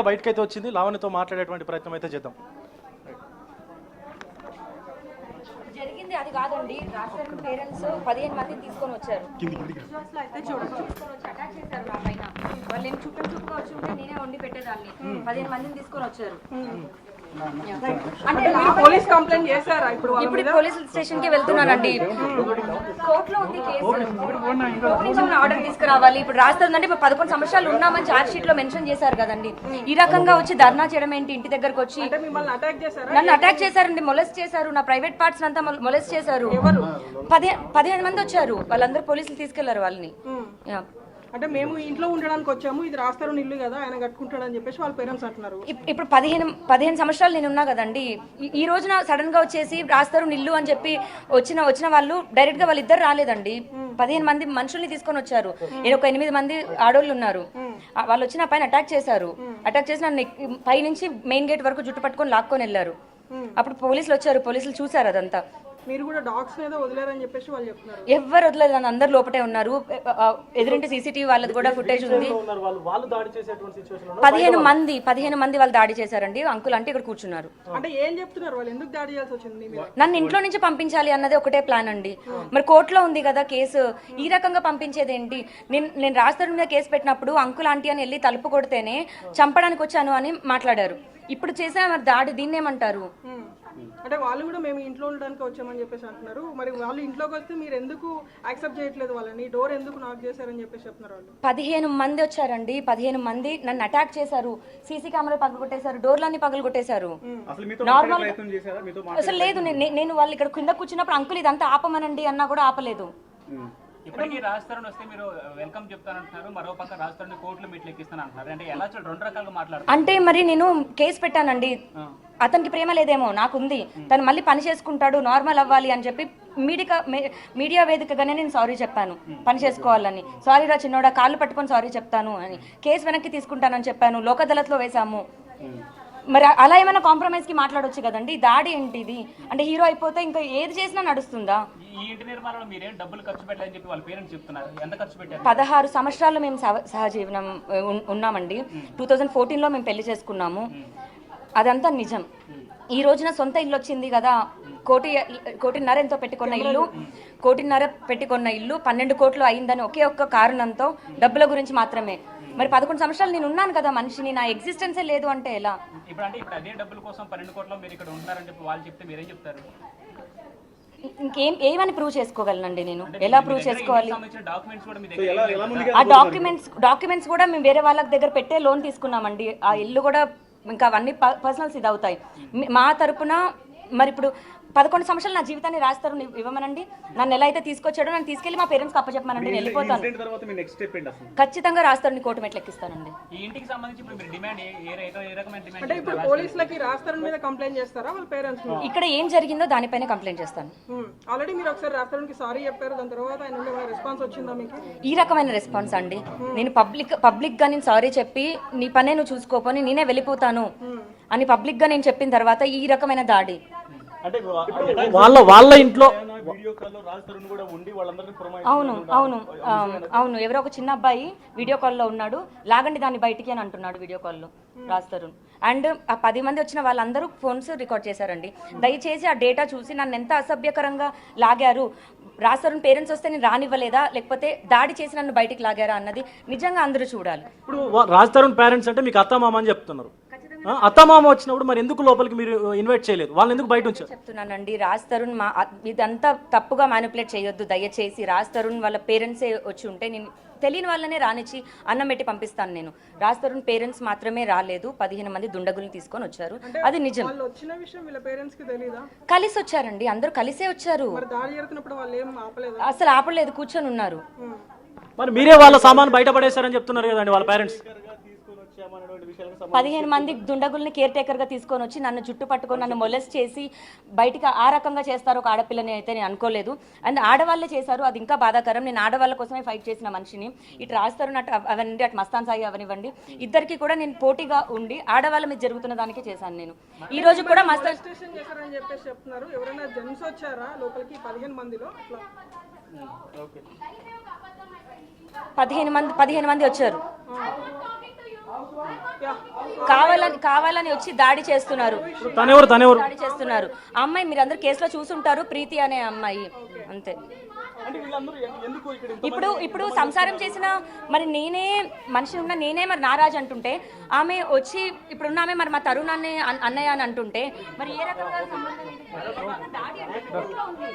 బయటకైతే వచ్చింది. లావణ్యతో మాట్లాడేటువంటి ప్రయత్నం అయితే చేద్దాం. జరిగింది అది కాదండి. రాష్ట్రం పేరెంట్స్ 15 మందిని తీసుకొని వచ్చారు. అటాక్ చేశారు నా పైన. వాళ్ళు ఏం చుట్టుగా వచ్చి ఉంటే నేనే వండి పెట్టేదాన్ని. 15 మందిని తీసుకొని వచ్చారు. అంటే పోలీస్ కంప్లైంట్ చేశారా? ఇప్పుడు పోలీస్ స్టేషన్ కి వెళ్తున్నానండి. కోర్టులో ఉంది కేసు. ఆర్డర్ తీసుకురావాలి. ఇప్పుడు రాస్తుందంటే ఇప్పుడు 11 సంవత్సరాలు ఉన్నామని చార్జ్ షీట్ లో మెన్షన్ చేశారు కదండి. ఈ రకంగా వచ్చి ధర్నా చేయడం ఏంటి? ఇంటి దగ్గరకు వచ్చి నన్ను అటాక్ చేశారండి. మొలెస్ట్ చేశారు. నా ప్రైవేట్ పార్ట్స్ అంతా మొలెస్ట్ చేశారు. 15 మంది వచ్చారు. వాళ్ళందరూ పోలీసులు తీసుకెళ్లారు వాళ్ళని. అంటే మేము ఇంట్లో ఉండడానికి వచ్చాము, ఇది రాస్తారు ఇల్లు కదా, ఆయన కట్టుకుంటాడని చెప్పేసి వాళ్ళ పేరెంట్స్ అంటున్నారు. ఇప్పుడు 15 సంవత్సరాలు నేను ఉన్నా కదండి. ఈ రోజున సడన్ గా వచ్చేసి రాస్తారు ఇల్లు అని చెప్పి వచ్చిన వాళ్ళు డైరెక్ట్ గా వాళ్ళిద్దరు రాలేదండి. 15 మంది మనుషుల్ని తీసుకొని వచ్చారు. ఒక 8 మంది ఆడోళ్ళు ఉన్నారు. వాళ్ళు వచ్చి నా పైన అటాక్ చేశారు. అటాక్ చేసి నన్ను పై నుంచి మెయిన్ గేట్ వరకు జుట్టు పట్టుకొని లాక్కొని వెళ్ళారు. అప్పుడు పోలీసులు వచ్చారు. పోలీసులు చూసారు అదంతా. మీరు కూడా డాగ్స్ ఏదో వదిలేరని చెప్పేసి వాళ్ళు చెప్తున్నారు. ఎవరు వదలేదు, అందరు లోపటే ఉన్నారు. ఎదురింటి సీసీటీవీ వాళ్ళది కూడా ఫుటేజ్ ఉంది. 15 మంది వాళ్ళు దాడి చేశారండి. అంకుల్ అంటే ఇక్కడ కూర్చున్నారు. అంటే ఏం చెప్తున్నారు వాళ్ళు? ఎందుకు దాడి చేయాల్సి వచ్చింది? నన్ను ఇంట్లో నుంచి పంపించాలి అన్నది ఒకటే ప్లాన్ అండి. మరి కోర్టులో ఉంది కదా కేసు. ఈ రకంగా పంపించేది ఏంటి? నేను రాష్ట్రం మీద కేసు పెట్టినప్పుడు అంకుల్ ఆంటీ అని వెళ్ళి తలుపు కొడితేనే చంపడానికి వచ్చాను అని మాట్లాడారు. ఇప్పుడు చేసే మరి దాడి దీన్ని ఏమంటారు? అంటే వాళ్ళు కూడా మేము ఇంట్లో ఉండడానికి వచ్చామని చెప్పేసి అంటున్నారు. మరి వాళ్ళు ఇంట్లోకి వస్తే మీరు ఎందుకు యాక్సెప్ట్ చేయట్లేదు వాళ్ళని? డోర్ ఎందుకు నాక్ చేశారని చెప్పేసి చెప్తున్నారు వాళ్ళు. 15 మంది వచ్చారండి. 15 మంది నన్ను అటాక్ చేశారు. సీసీ కెమెరా పగలు కొట్టేశారు. డోర్లన్నీ పగలు కొట్టేశారు. నార్మల్ అసలు లేదు. నేను వాళ్ళు ఇక్కడ కింద కూర్చున్నప్పుడు అంకుల్ ఇదంతా ఆపమనండి అన్నా కూడా ఆపలేదు. ఇప్పటికీ రాజస్థాన్ వస్తే మీరు వెల్కమ్ చెప్తానంటున్నారు, మరో పక్క రాజస్థాన్ కోర్టులో మీట్లు ఎక్కిస్తానంటున్నారు. అంటే ఎలా రెండు రకాలుగా మాట్లాడుతున్నారు? అంటే మరి నేను కేసు పెట్టానండి. అతనికి ప్రేమ లేదేమో, నాకుంది. తను మళ్ళీ పని చేసుకుంటాడు, నార్మల్ అవ్వాలి అని చెప్పి మీడియా వేదికగానే నేను సారీ చెప్పాను. పని చేసుకోవాలని. సారీ రా చిన్నోడా, కాళ్ళు పట్టుకొని సారీ చెప్తాను అని. కేసు వెనక్కి తీసుకుంటానని చెప్పాను. లోక్ అదాలత్లో వేసాము. మరి అలా ఏమైనా కాంప్రమైజ్ కి మాట్లాడొచ్చు కదండి. దాడి ఏంటి ఇది? అంటే హీరో అయిపోతే ఇంకా ఏది చేసినా నడుస్తుందా? ఈ ఇంటి నిర్మాణంలో మీరేం డబ్బులు ఖర్చు పెట్టాలని చెప్పి వాళ్ళ పేరెంట్స్ చెప్తున్నారు. ఎంత ఖర్చు పెట్టారు? 16 సంవత్సరాలు మేము సహజీవనం ఉన్నామండి. 2014లో మేము పెళ్లి చేసుకున్నాము. అదంతా నిజం. ఈ రోజున సొంత ఇల్లు వచ్చింది కదా. 1.5 ఎంతో పెట్టుకున్న ఇల్లు, 1.5 పెట్టుకున్న ఇల్లు 12 కోట్లు అయిందని ఒకే ఒక్క కారణంతో, డబ్బుల గురించి మాత్రమే. మరి 11 సంవత్సరాలు నేను ఉన్నాను కదా మనిషిని, నా ఎగ్జిస్టెన్సే లేదు అంటే ఎలా? ఇప్పుడు అదే డబ్బుల కోసం 12 కోట్ల మీరు ఇక్కడ ఉంటున్నారని చెప్పి వాళ్ళు చెప్తే మీరేం చెప్తారు? ఏమని ప్రూవ్ చేసుకోగలనండి నేను? ఎలా ప్రూవ్ చేసుకోవాలి? ఆ డాక్యుమెంట్స్ కూడా మేము వేరే వాళ్ళ దగ్గర పెట్టే లోన్ తీసుకున్నామండి. ఆ ఇల్లు కూడా ఇంకా అవన్నీ పర్సనల్స్ ఇది అవుతాయి మా తరపున. మరి ఇప్పుడు 11 సంవత్సరాలు నా జీవితాన్ని రాస్తారు ఇవ్వమనండి. నన్ను ఎలా అయితే తీసుకొచ్చాడో నన్ను తీసుకెళ్లి మా పేరెంట్స్కి అప్పచెప్పమనండి. నేను వెళ్ళిపోతాను. ఖచ్చితంగా రాస్తారు కోర్టు మెట్లు ఎక్కిస్తానండి. ఈ ఇంటికి సంబంధించి ఇప్పుడు డిమాండ్ అంటే ఇప్పుడు పోలీసులకి రాస్తారు మీద కంప్లైంట్ చేస్తారా వాళ్ళ పేరెంట్స్? ఇక్కడ ఏం జరిగిందో దానిపైన కంప్లైంట్ చేస్తాను. ఆల్రెడీ మీరు ఒకసారి రాస్తానికి సారీ చెప్పారు. దాని తర్వాత ఆయన నుండి రెస్పాన్స్ వచ్చిందా మీకు? ఈ రకమైన రెస్పాన్స్ అండి. నేను పబ్లిక్ గా నేను సారీ చెప్పి నీ పనే నువ్వు చూసుకోపోని నేనే వెళ్ళిపోతాను అని పబ్లిక్ గా నేను చెప్పిన తర్వాత ఈ రకమైన దాడి. వాళ్ళ ఇంట్లో అవును ఎవరో ఒక చిన్న అబ్బాయి వీడియో కాల్లో ఉన్నాడు. లాగండి దాన్ని బయటికి అని అంటున్నాడు వీడియో కాల్లో రాజ్ తరుణ్. అండ్ ఆ 10 మంది వచ్చిన వాళ్ళందరూ ఫోన్స్ రికార్డ్ చేశారండి. దయచేసి ఆ డేటా చూసి నన్ను ఎంత అసభ్యకరంగా లాగారు, రాజ్ తరుణ్ పేరెంట్స్ వస్తే నేను రానివ్వలేదా, లేకపోతే దాడి చేసి నన్ను బయటికి లాగారా అన్నది నిజంగా అందరూ చూడాలి. ఇప్పుడు రాజ్ తరుణ్ పేరెంట్స్ అంటే మీకు అత్తమామ అని చెప్తున్నారు. అత్తమామ వచ్చినప్పుడు మరి ఎందుకు లోపలికి మీరు ఇన్వైట్ చేయలేదు? వాళ్ళని ఎందుకు బయట ఉంచారు? చెప్తున్నానండి, రాజ్ తరుణ్ ఇదంతా తప్పుగా మ్యానిపులేట్ చేయొద్దు దయచేసి. రాజ్ తరుణ్ వాళ్ళ పేరెంట్సే వచ్చి ఉంటే నేను తెలియని వాళ్ళనే రానిచ్చి అన్నం పెట్టి పంపిస్తాను. నేను రాజ్ తరుణ్ పేరెంట్స్ మాత్రమే రాలేదు. 15 మంది దుండగుల్ని తీసుకొని వచ్చారు. అది నిజం. కలిసి వచ్చారండి, అందరూ కలిసే వచ్చారు. అసలు ఆపలేదు, కూర్చొని ఉన్నారు. మరి మీరే వాళ్ళ సామాన్ బయట పడేశారని చెప్తున్నారు కదండి వాళ్ళ పేరెంట్స్. 15 మంది దుండగుల్ని కేర్ టేకర్ గా తీసుకొని వచ్చి నన్ను జుట్టు పట్టుకొని నన్ను మొలెస్ట్ చేసి బయటికి ఆ రకంగా చేస్తారు ఒక ఆడపిల్లని అయితే నేను అనుకోలేదు. అండ్ ఆడవాళ్ళే చేశారు, అది ఇంకా బాధాకరం. నేను ఆడవాళ్ళ కోసమే ఫైట్ చేసిన మనిషిని. ఇటు రాస్తారు అవన్నీ, అటు మస్తాన్ సాయి అవనివ్వండి, ఇద్దరికి కూడా నేను పోటీగా ఉండి ఆడవాళ్ళ మీద జరుగుతున్న దానికే చేశాను. నేను ఈ రోజు కూడా మస్తాన్ 15 మంది వచ్చారు. కావాలని వచ్చి దాడి చేస్తున్నారు, తనెవరు దాడి చేస్తున్నారు. ఆ అమ్మాయి మీరు అందరు కేసులో చూసుంటారు, ప్రీతి అనే అమ్మాయి, అంతే. అంటే వీళ్ళందరూ ఎందుకు ఇక్కడ ఇప్పుడు సంసారం చేసిన మరి నేనే మనిషి ఉన్న నేనే మరి నారాజు అంటుంటే, ఆమె వచ్చి ఇప్పుడున్న ఆమె మరి మా తరుణ్ అన్నయ్య అని అంటుంటే మరి ఏ రకంగా సంబంధం ఇది? దాడి అంటే కోర్టులో ఉంది.